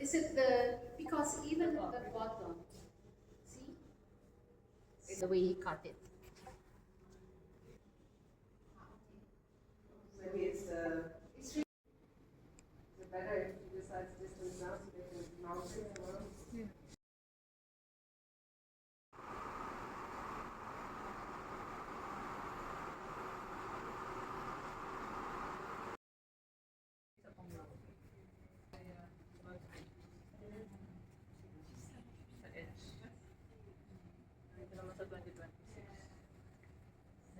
Is it the, because even at the bottom, see? It's the way he cut it. Maybe it's better if he decides distance now so they can mount it tomorrow. Yeah.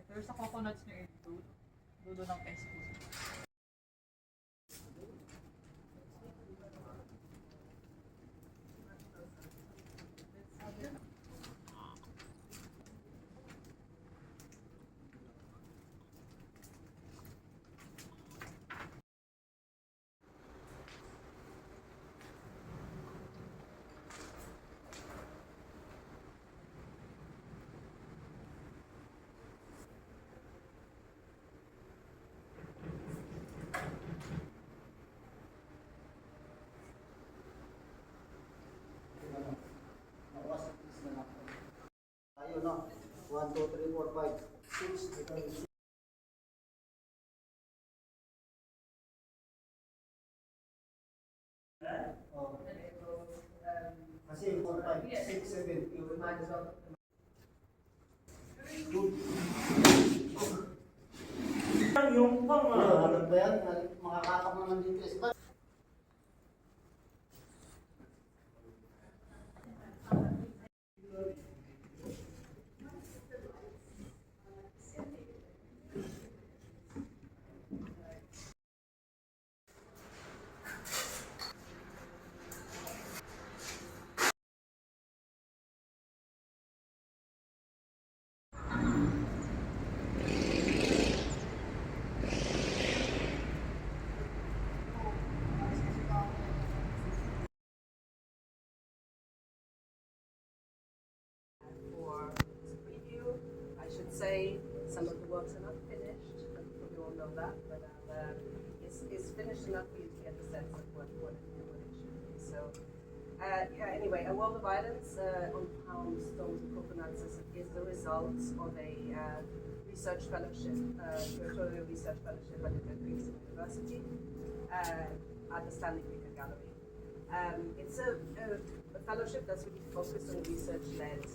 Pero sa coconuts nyo ito, dulo ng expo. Tayo no. 1, 2, 3, 4, 5, 6. Oh. Kasi 4, 5, 6, 7. You might as well. Good. Yung pang Ano ba yan? Makakakap naman dito. For preview, I should say some of the works are not finished. You all know that, but it's finished enough for you to get a sense of what it should be. So, yeah. Anyway, A World of Islands on palms, stones, and coconuts is the result of a research fellowship, curatorial research fellowship at the University at the Gallery. It's a fellowship that's really focused on research-led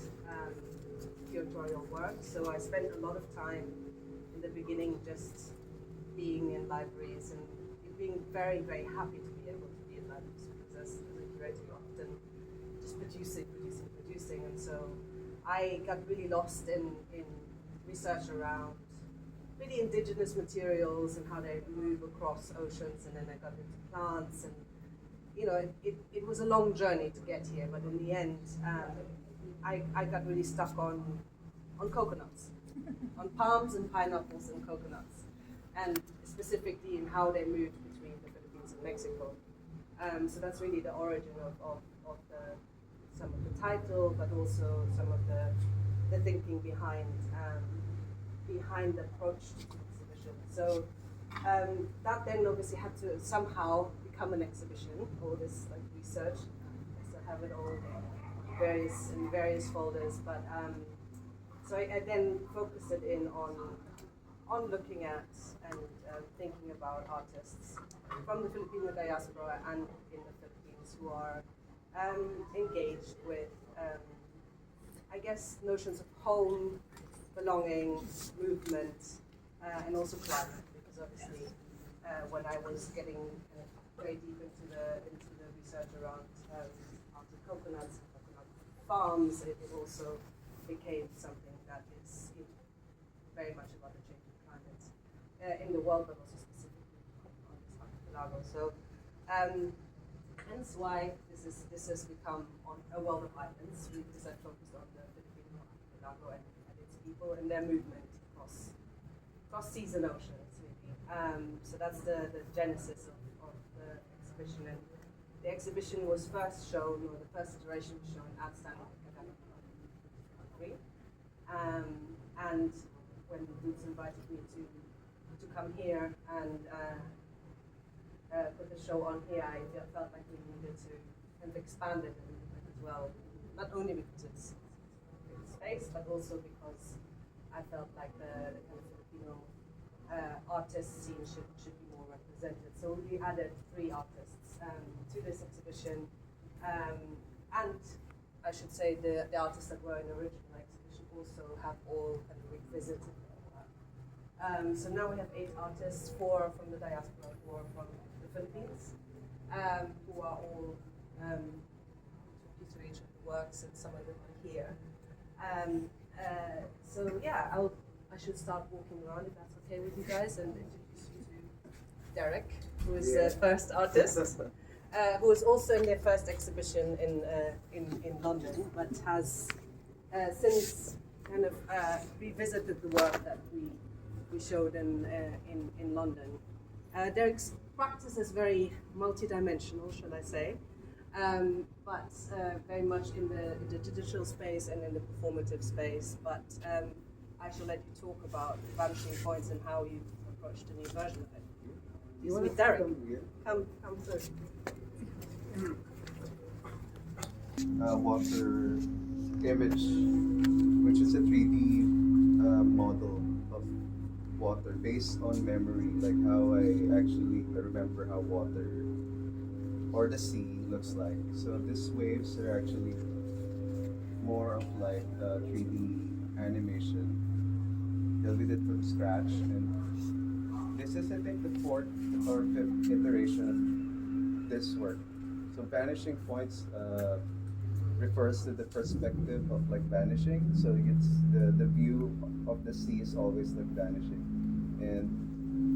curatorial work. So I spent a lot of time in the beginning just being in libraries and being very, very happy to be able to be in libraries because as a curator you're often just producing. And so I got really lost in research around really indigenous materials and how they move across oceans, and then I got into plants, and you know, it was a long journey to get here, but in the end, I got really stuck on coconuts, on palms and pineapples and coconuts, and specifically in how they moved between the Philippines and Mexico. So that's really the origin of some of the title, but also some of the thinking behind the approach to the exhibition. So that then obviously had to somehow become an exhibition, all this like research. I still have it all in various folders, but so I then focused it in on looking at and thinking about artists from the Filipino diaspora and in the Philippines who are engaged with, I guess, notions of home, belonging, movement, and also climate, because obviously when I was getting very deep into the research around coconuts and coconut farms, it also became something that is very much about the changing climate in the world, but also specifically on this archipelago. So hence why this has become on A World of Islands, because I focused on the Filipino archipelago and its people and their movement across seas and oceans, really. So that's the genesis of the exhibition. And the exhibition was first shown, or the first iteration was shown at Stanley Gallery. And when Boots invited me to come here and put the show on here, I felt like we needed to kind of expanded a little bit as well. Not only because it's big space, but also because I felt like the kind of Filipino artist scene should be more represented. So we added 3 artists to this exhibition, and I should say the artists that were in the original exhibition also have all kind of revisited their work. So now we have 8 artists, 4 from the diaspora, 4 from the Philippines, who are all talk you through each of the works, and some of them are here. So yeah, I should start walking around if that's okay with you guys, and introduce you to Derek, who is the first artist, who was also in their first exhibition in London, but has since kind of revisited the work that we showed in London. Derek's practice is very multidimensional, should I say, but very much in the digital space and in the performative space. But I shall let you talk about vanishing points and how you approached a new version of it. Please meet Derek. Come through. Water image, which is a 3D model of water based on memory, like how I actually remember how water or the sea looks like. So these waves are actually more of like 3D animation. Built it from scratch, and this is I think the 4th or 5th iteration of this work. So vanishing points refers to the perspective of like vanishing. So it's the view of the sea is always like vanishing, and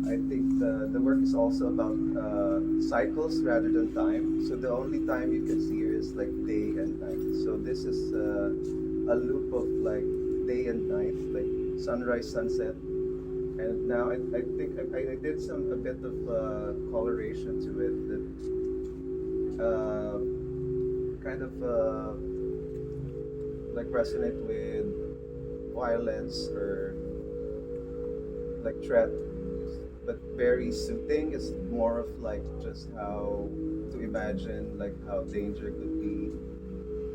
I think the work is also about cycles rather than time. So the only time you can see here is like day and night. So this is a loop of like day and night, like sunrise, sunset. And now I think I did a bit of coloration to it that kind of like resonate with violence or like threat, but very soothing. It's more of like just how to imagine like how danger could be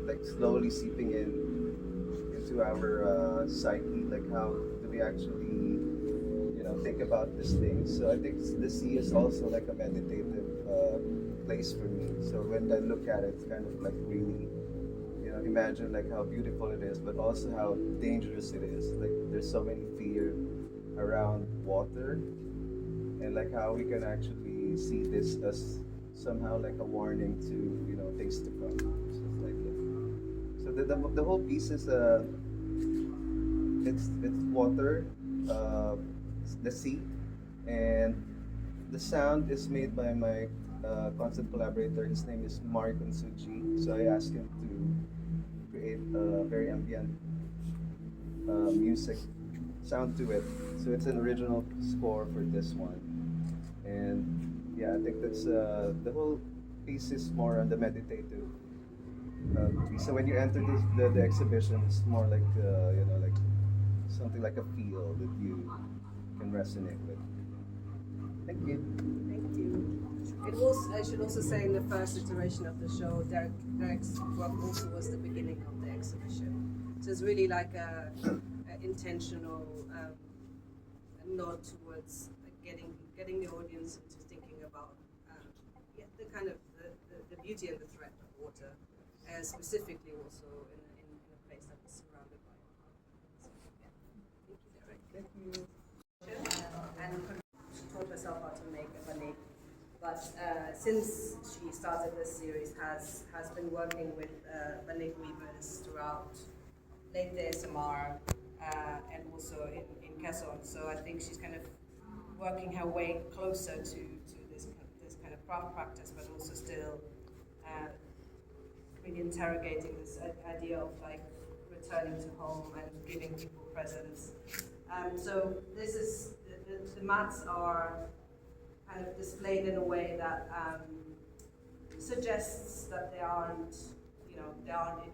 like slowly seeping into our psyche, like how do we actually think about these things. So I think the sea is also like a meditative place for me. So when I look at it, it's kind of like really imagine like how beautiful it is, but also how dangerous it is. Like there's so many fear around water, and like how we can actually see this as somehow like a warning to things to come. So it's like so the whole piece is it's water, the sea, and the sound is made by my constant collaborator. His name is Mark Unsuji. So I asked him to create a very ambient music sound to it. So it's an original score for this one, and yeah, I think that's the whole piece is more on the meditative piece. So when you enter the exhibition, it's more like like something like a feel that you can resonate with. Thank you. Thank you. It was, I should also say, in the first iteration of the show, Derek's work also was the beginning of the exhibition. So it's really like a intentional nod towards getting the audience into thinking about the kind of the beauty and the threat of water, specifically also in a place that is surrounded by it. So, yeah. Thank you, Derek. Thank you. And she taught herself how to make a banik, but since she started this series, has been working with banik weavers throughout late ASMR and also in Quezon. So I think she's kind of working her way closer to this kind of craft practice, but also still really interrogating this idea of like returning to home and giving people presents. So this is the mats are kind of displayed in a way that suggests that they aren't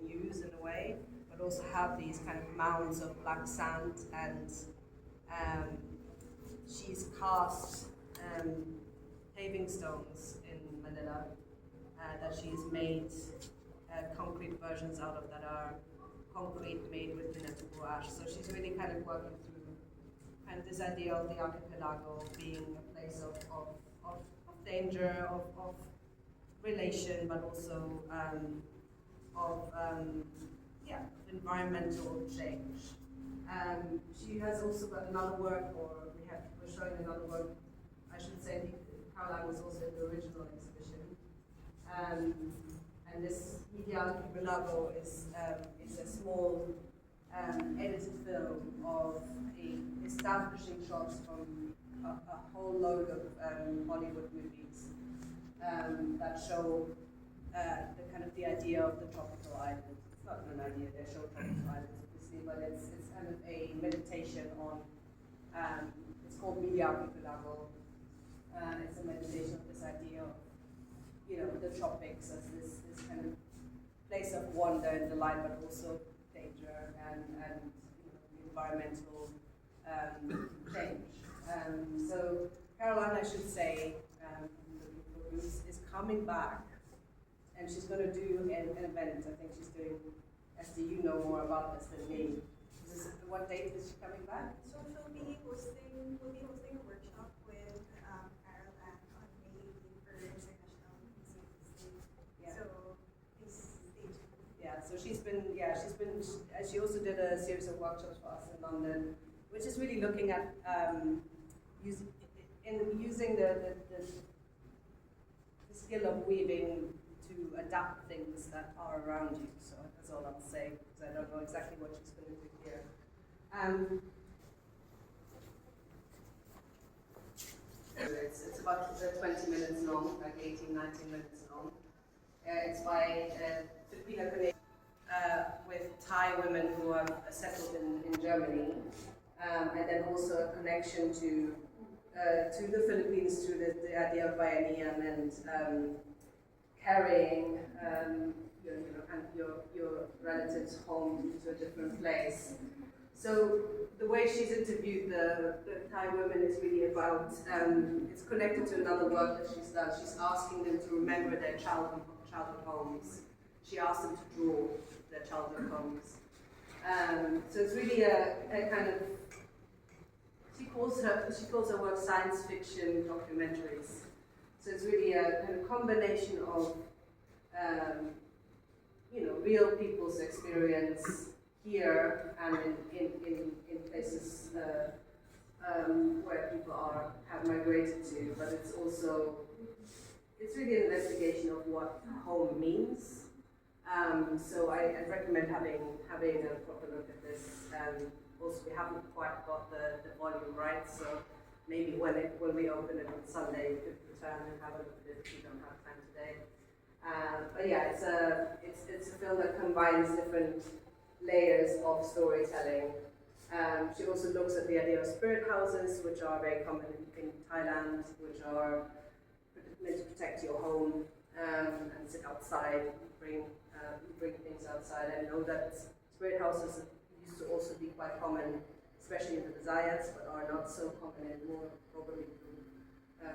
in use in a way, but also have these kind of mounds of black sand, and she's cast paving stones in Manila that she's made concrete versions out of that are concrete made with inevitable ash. So she's really kind of working through kind of this idea of the archipelago being a place of danger, of relation, but also of environmental change. She has also got another work, or we're showing another work. I should say Caroline was also in the original exhibition. And this Media Archipelago is a small edited film of establishing shots from a whole load of Hollywood movies that show the kind of the idea of the tropical island. It's not an idea; they show tropical islands, obviously, but it's kind of a meditation on. It's called Media Archipelago. It's a meditation of this idea of, the tropics as this kind of place of wonder and delight, but also danger and environmental change. So Caroline, I should say, is coming back, and she's going to do an event. I think she's doing. Esther, you know more about this than me. What date is she coming back? So we'll be hosting a workshop with Caroline on May for International Museum Day. Yeah. So please stay tuned. Yeah, so she also did a series of workshops for us in London, which is really looking at using the skill of weaving to adapt things that are around you. So that's all I'll say, because I don't know exactly what she's going to do here. It's about 20 minutes long, like 18, 19 minutes long. It's by Filipino Canadian with Thai women who have settled in Germany, and then also a connection to the Philippines through the idea of bayanihan and carrying your relatives home to a different place. So the way she's interviewed the Thai women is really about, it's connected to another work that she's done. She's asking them to remember their childhood homes. She asked them to draw their childhood homes. So it's really a kind of, she calls her work science fiction documentaries. So it's really a kind of combination of, real people's experience here and in places where people have migrated to, but it's really an investigation of what home means. So I'd recommend having a proper look at this. Also, we haven't quite got the volume right, so maybe when we open it on Sunday, you could return and have a look at it if you don't have time today. But yeah, it's a film that combines different layers of storytelling. She also looks at the idea of spirit houses, which are very common in Thailand, which are meant to protect your home and sit outside, bring things outside. I know that spirit houses used to also be quite common, especially in the Visayas, but are not so common anymore, probably through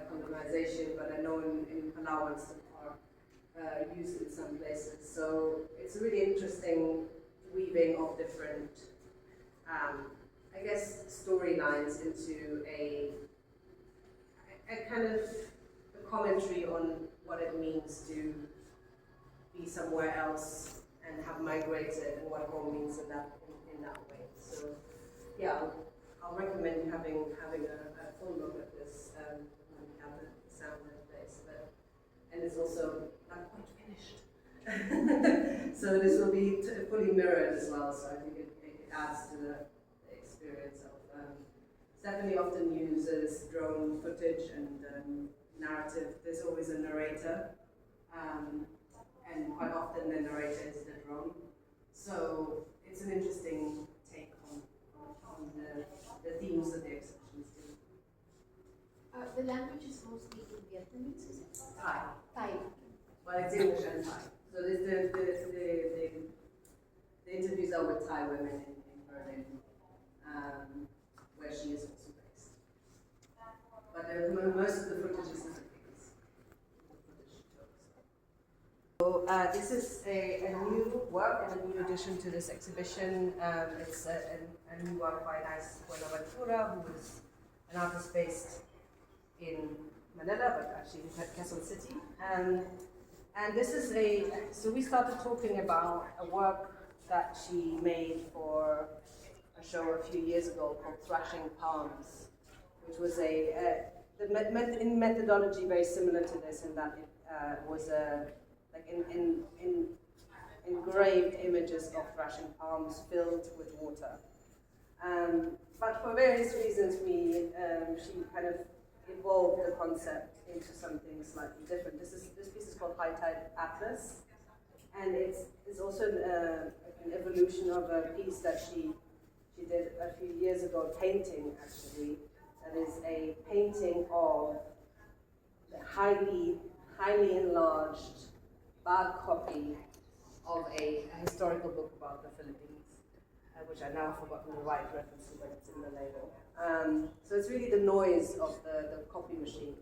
colonization. But I know in Palawan some are used in some places. So it's a really interesting weaving of different, storylines into a kind of a commentary on what it means to be somewhere else and have migrated, and what home means in that way. So yeah, I'll recommend having a full look at this when we have the sound in place. And it's also not quite finished. So this will be fully mirrored as well, so I think it adds to the experience of Stephanie often uses drone footage and narrative. There's always a narrator, and quite often the narrator is the drone. So it's an interesting take on the themes that the exhibitions do. The language is mostly in Vietnamese, is it? Thai. Thai. Well, it's English and Thai. So the interviews are with Thai women in Berlin, where she is also based. But most of the footage is in the Philippines. So this is a new work and a new addition to this exhibition. It's a new work by Nice Buenaventura, who is an artist based in Manila, but actually in Quezon City. And this is so we started talking about a work that she made for a show a few years ago called Thrashing Palms, which was in methodology very similar to this in that it was like engraved images of thrashing palms filled with water. But for various reasons, she kind of evolved the concept into something slightly different. This piece is called High Tide Atlas, and it's also an evolution of a piece that she did a few years ago, a painting actually, that is a painting of the highly enlarged bad copy of a historical book about the Philippines, which I now have forgotten the right reference to, but it's in the label. So it's really the noise of the copy machine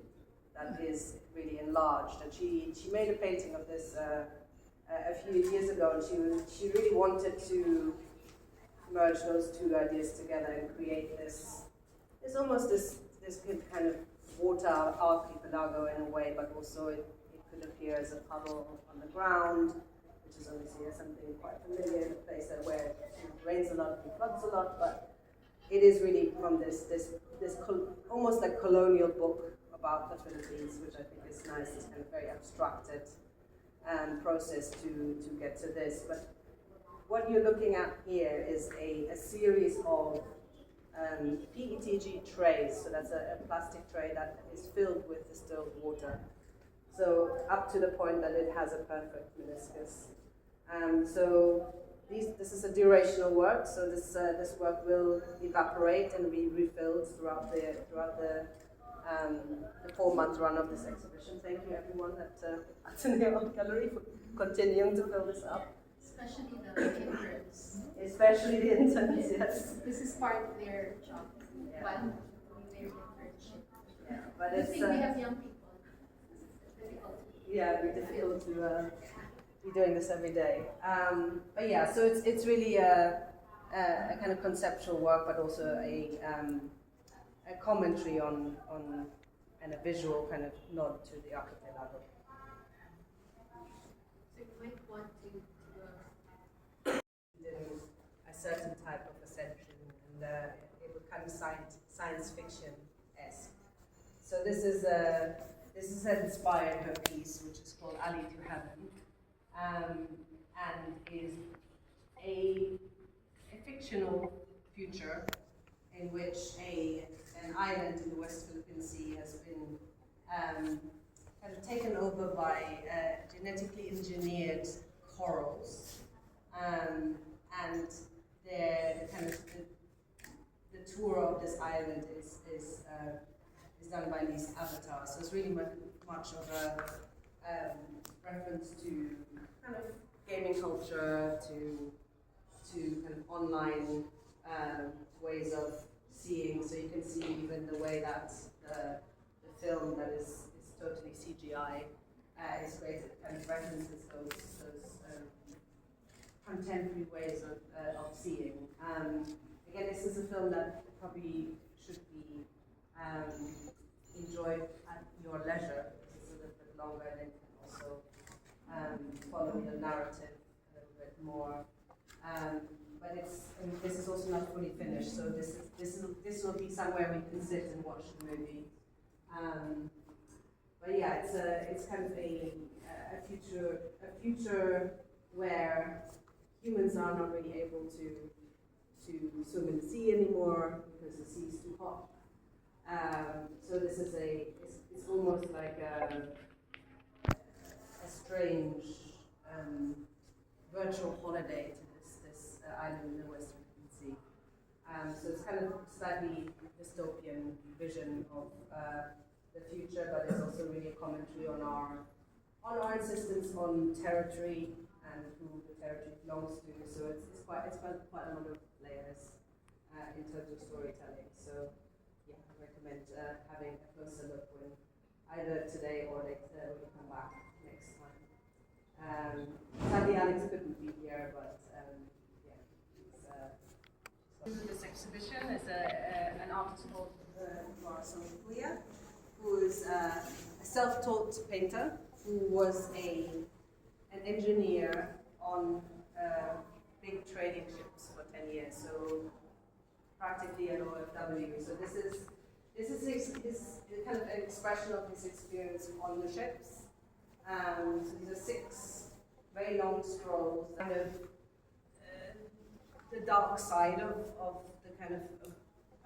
that is really enlarged. And she made a painting of this a few years ago, and she really wanted to merge those two ideas together and create this kind of water archipelago in a way, but also it could appear as a puddle on the ground, which is obviously something quite familiar in a place where it rains a lot and floods a lot, but it is really from this almost like colonial book about the Philippines, which I think is nice, this kind of very abstracted process to get to this. But what you're looking at here is a series of PETG trays, so that's a plastic tray that is filled with distilled water. So up to the point that it has a perfect meniscus. So this is a durational work, so this work will evaporate and be refilled throughout the 4-month run of this exhibition. Thank you everyone at Ateneo Gallery for continuing to fill this up. Especially the interns. Especially the interns, yes. This is part of their job, Yeah. while doing their internship. Yeah, but I it's think we have young people. Difficult. yeah, it'd be difficult to be doing this every day. But yeah, so it's really a kind of conceptual work, but also a commentary on and a visual kind of nod to the archipelago. So you might want to In a certain type of ascension, and it would kind of science fiction-esque. So this has inspired her piece, which is called Alley to Heaven, and is a fictional future in which an island in the West Philippine Sea has been kind of taken over by genetically engineered corals, and the tour of this island is done by these avatars. So it's really much of a reference to kind of gaming culture, to kind of online ways of seeing. So you can see even the way that the film that is totally CGI is created, kind of references those contemporary ways of seeing. Again, this is a film that probably should be enjoyed at your leisure. It's a little bit longer, and it can also follow the narrative a little bit more. But this is also not fully finished, so this will be somewhere we can sit and watch the movie. But yeah, it's kind of a future where humans are not really able to swim in the sea anymore because the sea is too hot. So this is it's almost like a strange virtual holiday to this island in the West Philippine Sea. So it's kind of slightly dystopian vision of the future, but it's also really a commentary on our insistence on territory and who the territory belongs to. So it's quite a lot of layers in terms of storytelling. So yeah, I recommend having a closer look when either today or later when you come back next time. Sadly, Alex couldn't be here, but yeah, this exhibition is an artist called Marcel, who is a self-taught painter who was an engineer on big trading ships for 10 years, so practically an OFW. So this is his kind of an expression of his experience on the ships. And these are 6 very long strolls, kind of the dark side of the kind of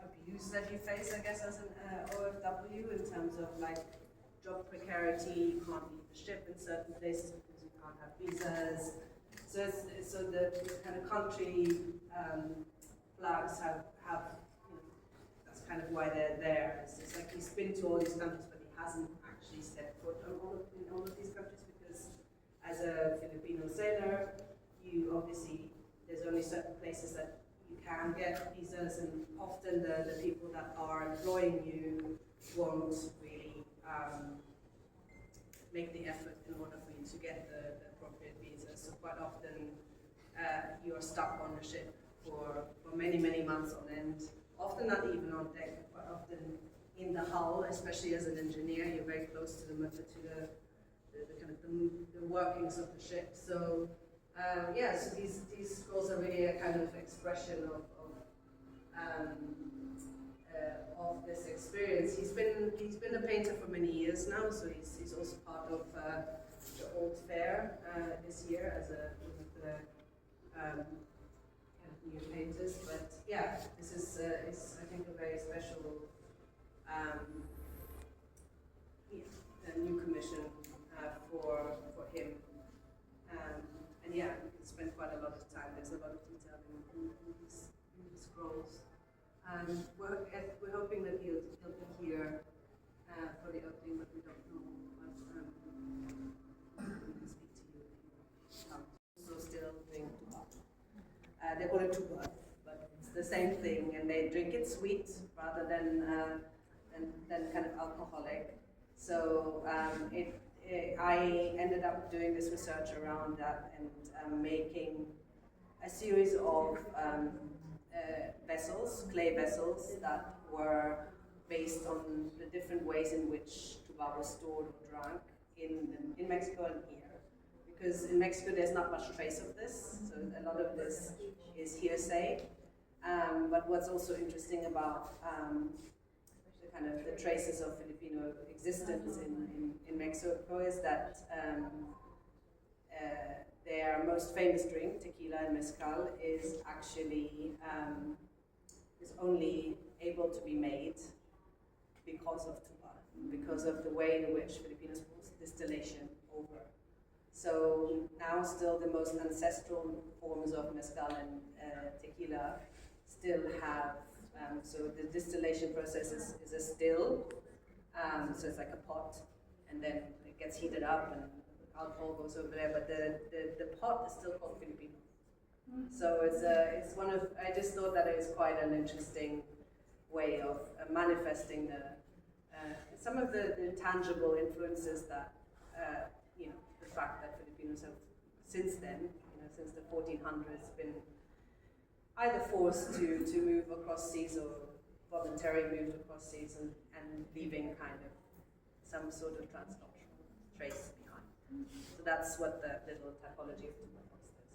abuse that you face, I guess, as an OFW in terms of like job precarity. You can't leave the ship in certain places because you can't have visas. So the kind of country flags have you know, that's kind of why they're there. It's like he's been to all these countries, but he hasn't actually stepped foot in all of these countries because as a Filipino sailor, you obviously there's only certain places that you can get visas, and often the people that are employing you won't really make the effort in order for you to get the appropriate visa. So quite often you're stuck on the ship for many, many months on end, often not even on deck, but often in the hull, especially as an engineer, you're very close to the kind of the workings of the ship. So yeah, so these scrolls are really a kind of expression of this experience. He's been a painter for many years now, so he's also part of the Old Fair this year as one of the kind of new painters. But yeah, this is I think a very special a new commission for him. And yeah, we can spend quite a lot of time. There's a lot of detail in these scrolls. We're hoping that he'll be here for the opening, but we don't know. But we can speak to you. So still doing tuba. They call it tuba, but it's the same thing, and they drink it sweet rather than kind of alcoholic. So I ended up doing this research around that and making a series of vessels, clay vessels, that were based on the different ways in which tuba was stored or drunk in Mexico and here. Because in Mexico there's not much trace of this, so a lot of this is hearsay. But what's also interesting about the kind of the traces of Filipino existence in Mexico is that their most famous drink, tequila and mezcal, is actually is only able to be made because of tuba, because of the way in which Filipinos put distillation over. So now still the most ancestral forms of mezcal and tequila still have, so the distillation process is a still, so it's like a pot, and then it gets heated up and alcohol goes over there, but the pot is still called Filipino. So it's one of, I just thought that it was quite an interesting way of manifesting some of the tangible influences that, you know, the fact that Filipinos have since then, you know, since the 1400s, been either forced to move across seas or voluntarily moved across seas and leaving kind of some sort of transcultural trace behind. So that's what the little typology of tuba box is.